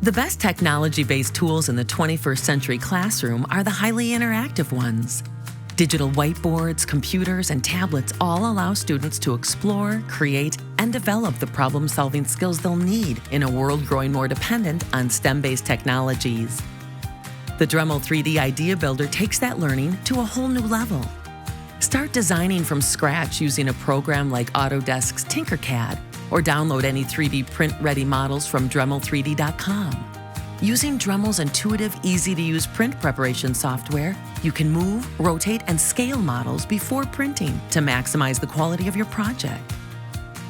The best technology-based tools in the 21st century classroom are the highly interactive ones. Digital whiteboards, computers, and tablets all allow students to explore, create, and develop the problem-solving skills they'll need in a world growing more dependent on STEM-based technologies. The Dremel 3D Idea Builder takes that learning to a whole new level. Start designing from scratch using a program like Autodesk's Tinkercad, or download any 3D print-ready models from Dremel3D.com. Using Dremel's intuitive, easy-to-use print preparation software, you can move, rotate, and scale models before printing to maximize the quality of your project.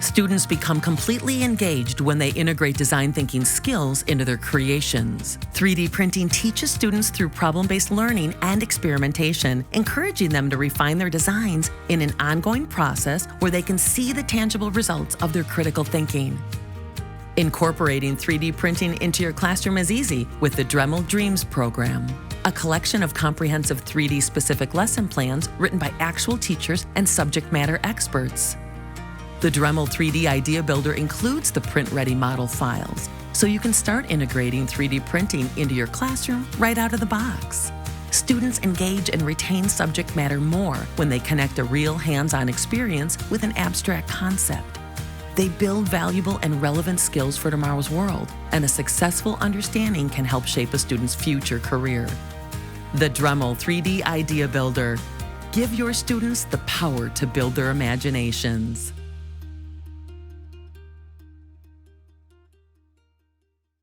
Students become completely engaged when they integrate design thinking skills into their creations. 3D printing teaches students through problem-based learning and experimentation, encouraging them to refine their designs in an ongoing process where they can see the tangible results of their critical thinking. Incorporating 3D printing into your classroom is easy with the Dremel Dreams program, a collection of comprehensive 3D-specific lesson plans written by actual teachers and subject matter experts. The Dremel 3D Idea Builder includes the print-ready model files, so you can start integrating 3D printing into your classroom right out of the box. Students engage and retain subject matter more when they connect a real hands-on experience with an abstract concept. They build valuable and relevant skills for tomorrow's world, and a successful understanding can help shape a student's future career. The Dremel 3D Idea Builder. Give your students the power to build their imaginations.